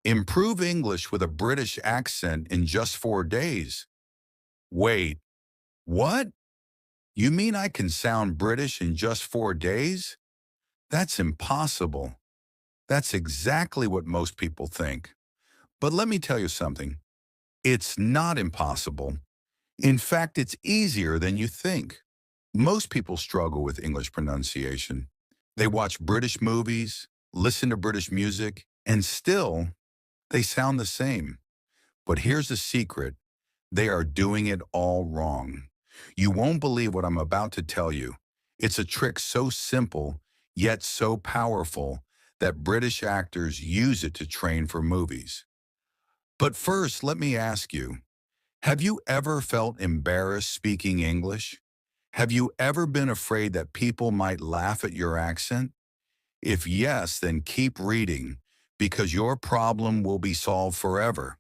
Improve English with a British accent in just 4 days. Wait, what? You mean I can sound British in just 4 days? That's impossible. That's exactly what most people think. But let me tell you something. It's not impossible. In fact, it's easier than you think. Most people struggle with English pronunciation. They watch British movies, listen to British music, and still, they sound the same. But here's the secret. They are doing it all wrong. You won't believe what I'm about to tell you. It's a trick so simple, yet so powerful, that British actors use it to train for movies. But first, let me ask you, have you ever felt embarrassed speaking English? Have you ever been afraid that people might laugh at your accent? If yes, then keep reading, because your problem will be solved forever.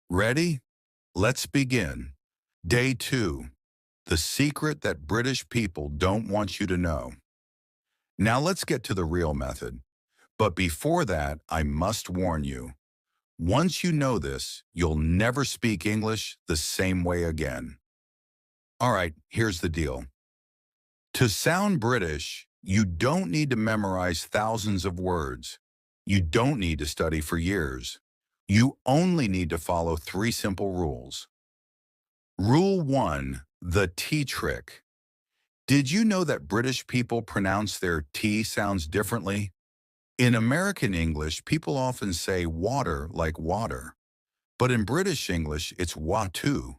Ready? Let's begin. Day 2. The secret that British people don't want you to know. Now let's get to the real method. But before that, I must warn you. Once you know this, you'll never speak English the same way again. All right, here's the deal. To sound British, you don't need to memorize thousands of words. You don't need to study for years. You only need to follow 3 simple rules. Rule 1, the T trick. Did you know that British people pronounce their T sounds differently? In American English, people often say water like water. But in British English, it's watu.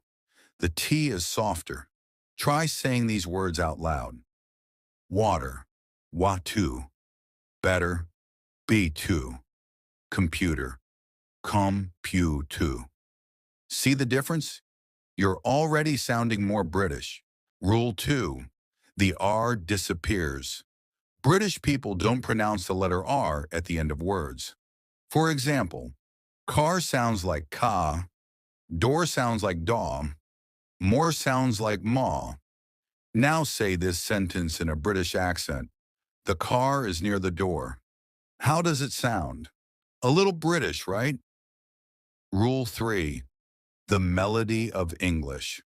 The T is softer. Try saying these words out loud. Water, watu. Better, B2. Computer, computu. See the difference? You're already sounding more British. Rule 2. The R disappears. British people don't pronounce the letter R at the end of words. For example, car sounds like ka, door sounds like daw, more sounds like maw. Now say this sentence in a British accent. The car is near the door. How does it sound? A little British, right? Rule 3. The melody of English.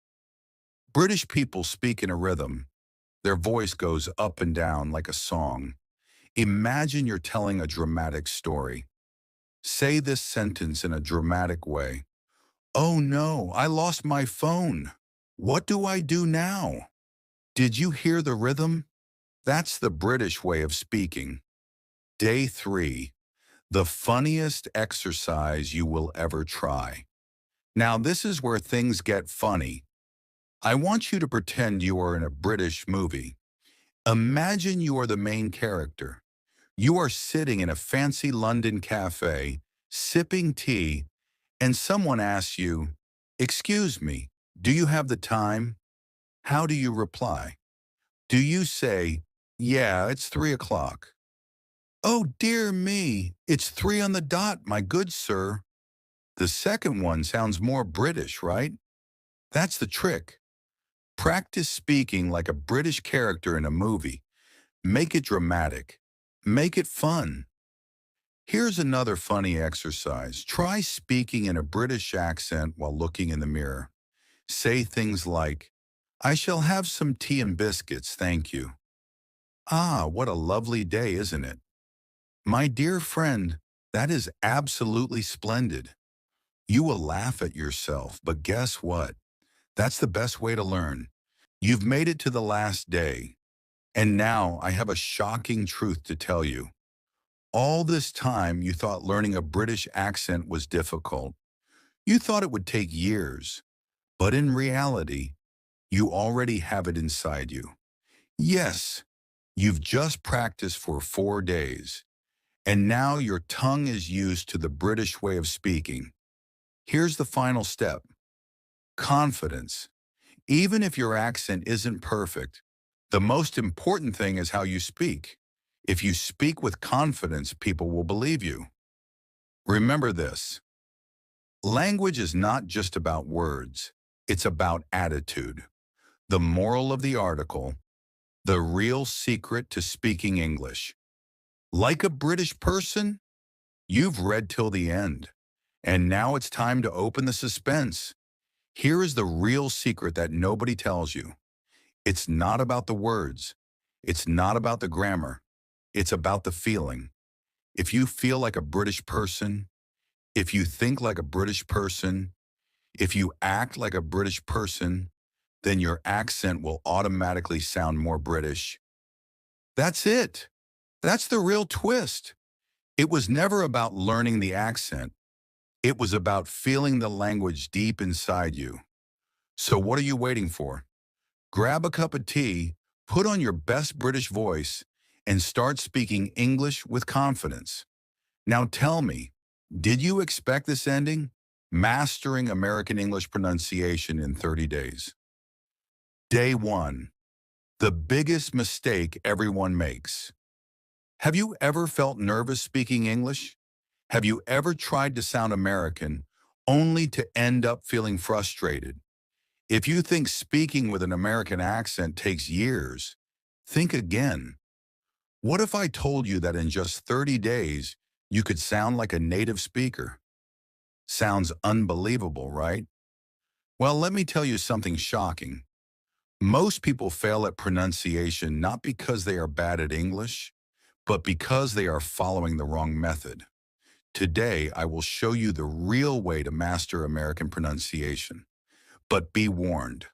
British people speak in a rhythm. Their voice goes up and down like a song. Imagine you're telling a dramatic story. Say this sentence in a dramatic way. Oh no, I lost my phone. What do I do now? Did you hear the rhythm? That's the British way of speaking. Day 3. The funniest exercise you will ever try. Now this is where things get funny. I want you to pretend you are in a British movie. Imagine you are the main character. You are sitting in a fancy London cafe, sipping tea, and someone asks you, "Excuse me, do you have the time?" How do you reply? Do you say, "Yeah, it's 3 o'clock"? "Oh, dear me, it's 3 on the dot, my good sir." The second one sounds more British, right? That's the trick. Practice speaking like a British character in a movie. Make it dramatic. Make it fun. Here's another funny exercise. Try speaking in a British accent while looking in the mirror. Say things like, "I shall have some tea and biscuits, thank you." "Ah, what a lovely day, isn't it?" "My dear friend, that is absolutely splendid." You will laugh at yourself, but guess what? That's the best way to learn. You've made it to the last day. And now I have a shocking truth to tell you. All this time you thought learning a British accent was difficult. You thought it would take years. But in reality, you already have it inside you. Yes, you've just practiced for 4 days. And now your tongue is used to the British way of speaking. Here's the final step. Confidence. Even if your accent isn't perfect, the most important thing is how you speak. If you speak with confidence, people will believe you. Remember this. Language is not just about words. It's about attitude. The moral of the article, the real secret to speaking English. Like a British person, you've read till the end. And now it's time to open the suspense. Here is the real secret that nobody tells you. It's not about the words. It's not about the grammar. It's about the feeling. If you feel like a British person, if you think like a British person, if you act like a British person, then your accent will automatically sound more British. That's it. That's the real twist. It was never about learning the accent. It was about feeling the language deep inside you. So what are you waiting for? Grab a cup of tea, put on your best British voice, and start speaking English with confidence. Now tell me, did you expect this ending? Mastering American English pronunciation in 30 days. Day 1. The biggest mistake everyone makes. Have you ever felt nervous speaking English? Have you ever tried to sound American only to end up feeling frustrated? If you think speaking with an American accent takes years, think again. What if I told you that in just 30 days, you could sound like a native speaker? Sounds unbelievable, right? Well, let me tell you something shocking. Most people fail at pronunciation not because they are bad at English, but because they are following the wrong method. Today, I will show you the real way to master American pronunciation. But be warned,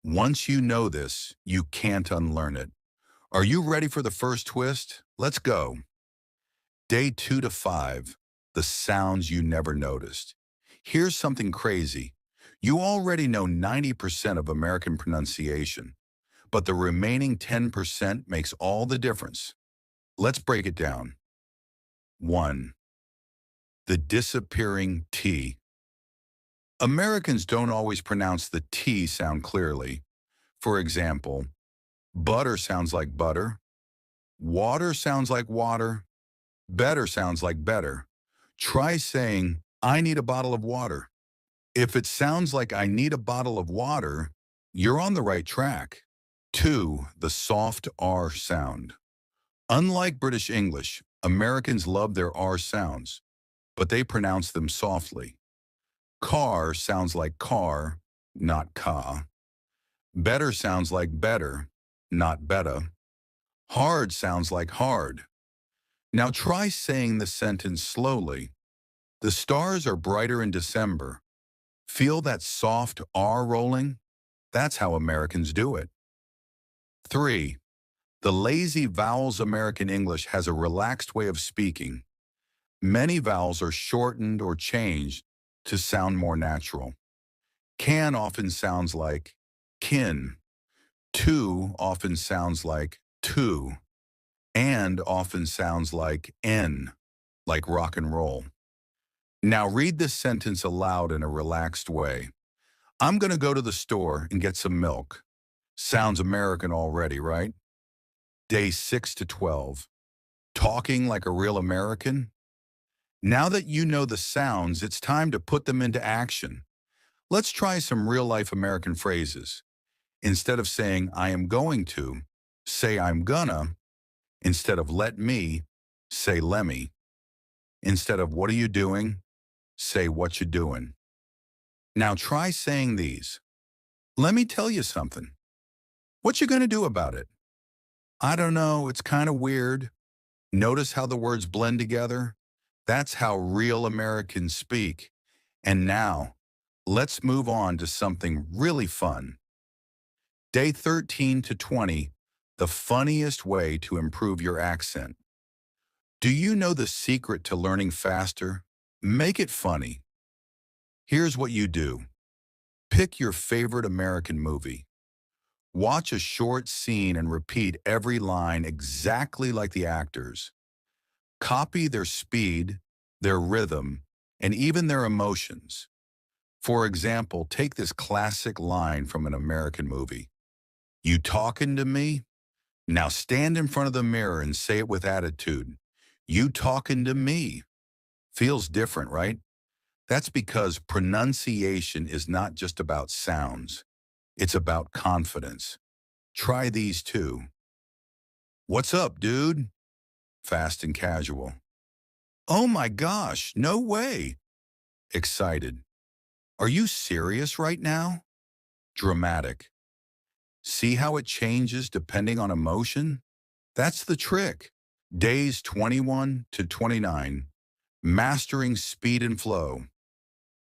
once you know this, you can't unlearn it. Are you ready for the first twist? Let's go. Day 2 to 5, the sounds you never noticed. Here's something crazy. You already know 90% of American pronunciation, but the remaining 10% makes all the difference. Let's break it down. 1. The disappearing T. Americans don't always pronounce the T sound clearly. For example, butter sounds like butter, water sounds like water, better sounds like better. Try saying, I need a bottle of water. If it sounds like I need a bottle of water, you're on the right track. 2. The soft R sound. Unlike British English, Americans love their R sounds, but they pronounce them softly. Car sounds like car, not ka. Better sounds like better, not betta. Hard sounds like hard. Now try saying the sentence slowly. The stars are brighter in December. Feel that soft R rolling? That's how Americans do it. 3. The lazy vowels. American English has a relaxed way of speaking. Many vowels are shortened or changed to sound more natural. Can often sounds like kin. To often sounds like to. And often sounds like n, like rock and roll. Now read this sentence aloud in a relaxed way. I'm going to go to the store and get some milk. Sounds American already, right? Day 6 to 12. Talking like a real American? Now that you know the sounds, it's time to put them into action. Let's try some real-life American phrases. Instead of saying, I am going to, say I'm gonna. Instead of let me, say lemme. Instead of what are you doing, say what you doing. Now try saying these. Let me tell you something. What you gonna do about it? I don't know, it's kind of weird. Notice how the words blend together? That's how real Americans speak. And now, let's move on to something really fun. Day 13 to 20, the funniest way to improve your accent. Do you know the secret to learning faster? Make it funny. Here's what you do. Pick your favorite American movie. Watch a short scene and repeat every line exactly like the actors. Copy their speed, their rhythm, and even their emotions. For example, take this classic line from an American movie. You talking to me? Now stand in front of the mirror and say it with attitude. You talking to me? Feels different, right? That's because pronunciation is not just about sounds. It's about confidence. Try these too. What's up, dude? Fast and casual. Oh my gosh, no way. Excited. Are you serious right now? Dramatic. See how it changes depending on emotion? That's the trick. Days 21 to 29. Mastering speed and flow.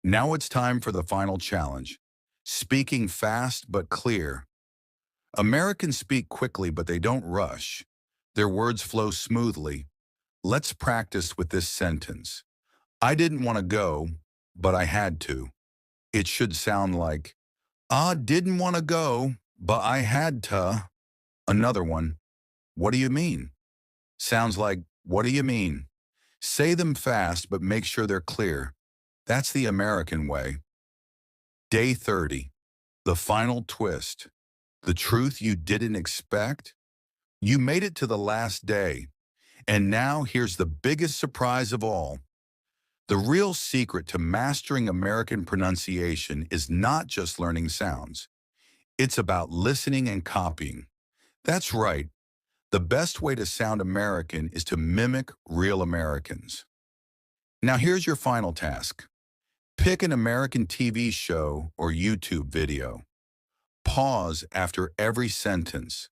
Now it's time for the final challenge. Speaking fast but clear. Americans speak quickly, but they don't rush. Their words flow smoothly. Let's practice with this sentence. I didn't want to go, but I had to. It should sound like, I didn't want to go, but I had to. Another one. What do you mean? Sounds like, what do you mean? Say them fast, but make sure they're clear. That's the American way. Day 30. The final twist. The truth you didn't expect? You made it to the last day. And now here's the biggest surprise of all. The real secret to mastering American pronunciation is not just learning sounds. It's about listening and copying. That's right. The best way to sound American is to mimic real Americans. Now here's your final task. Pick an American TV show or YouTube video. Pause after every sentence.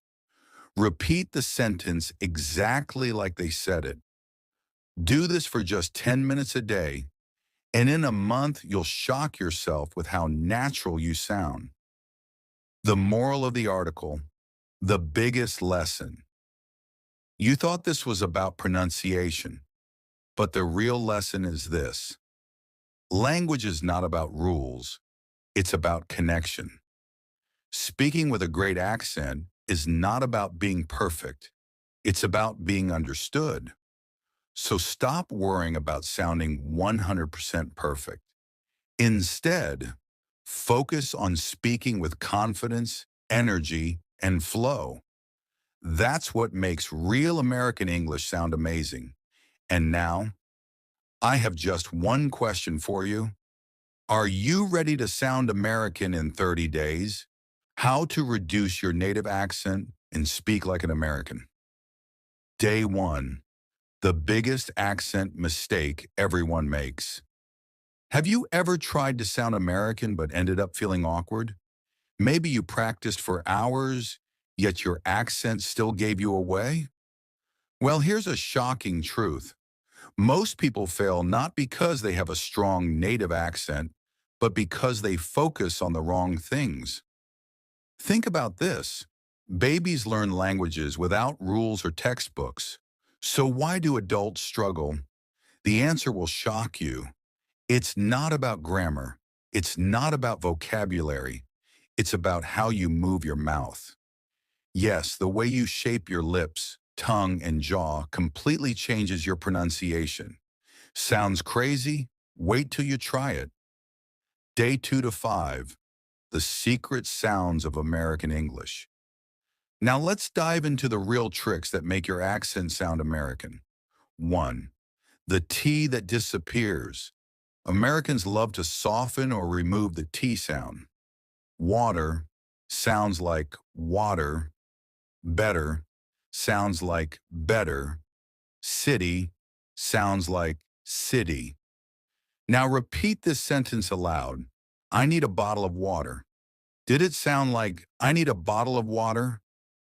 Repeat the sentence exactly like they said it. Do this for just 10 minutes a day, and in a month you'll shock yourself with how natural you sound. The moral of the article, the biggest lesson. You thought this was about pronunciation, but the real lesson is this. Language is not about rules, it's about connection. Speaking with a great accent is not about being perfect, it's about being understood. So stop worrying about sounding 100% perfect. Instead, focus on speaking with confidence, energy, and flow. That's what makes real American English sound amazing. And now, I have just one question for you. Are you ready to sound American in 30 days? How to reduce your native accent and speak like an American. Day 1. The biggest accent mistake everyone makes. Have you ever tried to sound American but ended up feeling awkward? Maybe you practiced for hours, yet your accent still gave you away? Well, here's a shocking truth. Most people fail not because they have a strong native accent, but because they focus on the wrong things. Think about this. Babies learn languages without rules or textbooks. So why do adults struggle? The answer will shock you. It's not about grammar. It's not about vocabulary. It's about how you move your mouth. Yes, the way you shape your lips, tongue, and jaw completely changes your pronunciation. Sounds crazy? Wait till you try it. Day 2 to 5. The secret sounds of American English. Now let's dive into the real tricks that make your accent sound American. 1. The T that disappears. Americans love to soften or remove the T sound. Water sounds like water. Better sounds like better. City sounds like city. Now repeat this sentence aloud. I need a bottle of water. Did it sound like I need a bottle of water?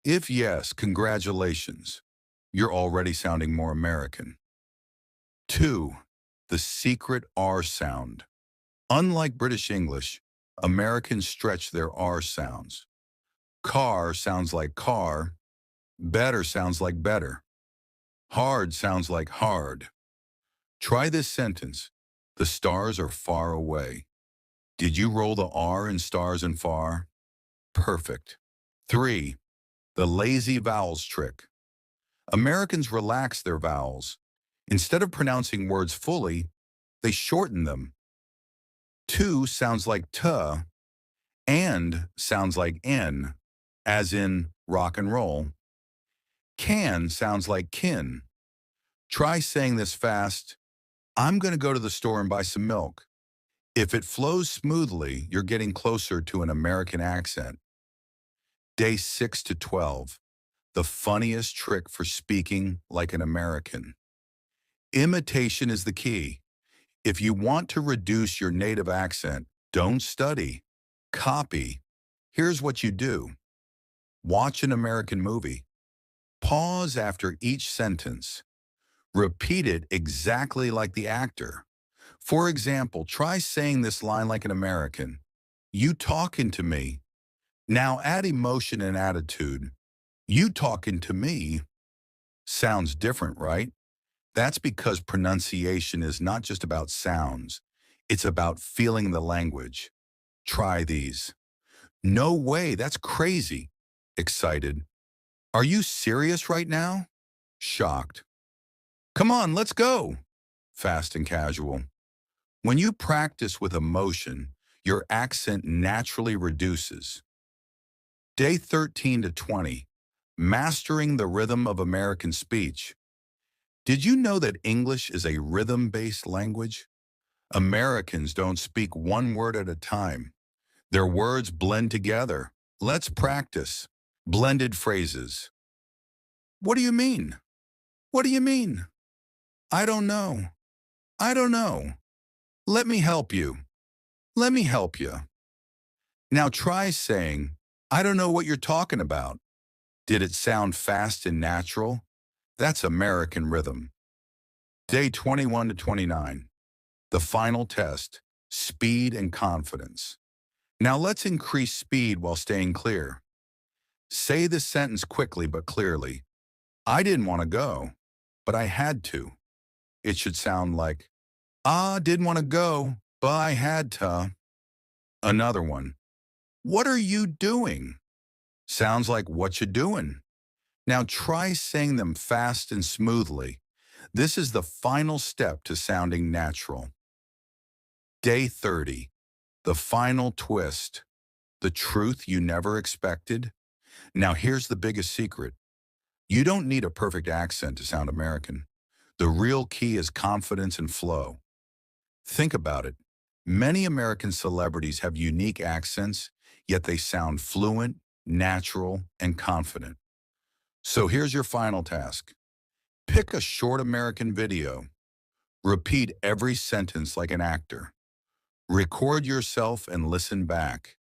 If yes, congratulations. You're already sounding more American. 2. The secret R sound. Unlike British English, Americans stretch their R sounds. Car sounds like car. Better sounds like better. Hard sounds like hard. Try this sentence. The stars are far away. Did you roll the R in stars and far? Perfect. 3. The lazy vowels trick. Americans relax their vowels. Instead of pronouncing words fully, they shorten them. To sounds like tuh, and sounds like n, as in rock and roll. Can sounds like kin. Try saying this fast. I'm going to go to the store and buy some milk. If it flows smoothly, you're getting closer to an American accent. Day 6 to 12. The funniest trick for speaking like an American. Imitation is the key. If you want to reduce your native accent, don't study, copy. Here's what you do. Watch an American movie. Pause after each sentence. Repeat it exactly like the actor. For example, try saying this line like an American. You talking to me. Now add emotion and attitude. You talking to me. Sounds different, right? That's because pronunciation is not just about sounds. It's about feeling the language. Try these. No way, that's crazy. Excited. Are you serious right now? Shocked. Come on, let's go. Fast and casual. When you practice with emotion, your accent naturally reduces. Day 13 to 20. Mastering the rhythm of American speech. Did you know that English is a rhythm-based language? Americans don't speak one word at a time. Their words blend together. Let's practice. Blended phrases. What do you mean? What do you mean? I don't know. I don't know. Let me help you. Let me help you. Now try saying, I don't know what you're talking about. Did it sound fast and natural? That's American rhythm. Day 21 to 29. The final test, speed and confidence. Now let's increase speed while staying clear. Say the sentence quickly but clearly. I didn't want to go, but I had to. It should sound like, I didn't want to go, but I had to. Another one. What are you doing? Sounds like what you doing. Now try saying them fast and smoothly. This is the final step to sounding natural. Day 30. The final twist. The truth you never expected. Now here's the biggest secret. You don't need a perfect accent to sound American. The real key is confidence and flow. Think about it. Many American celebrities have unique accents, yet they sound fluent, natural, and confident. So here's your final task. Pick a short American video. Repeat every sentence like an actor. Record yourself and listen back.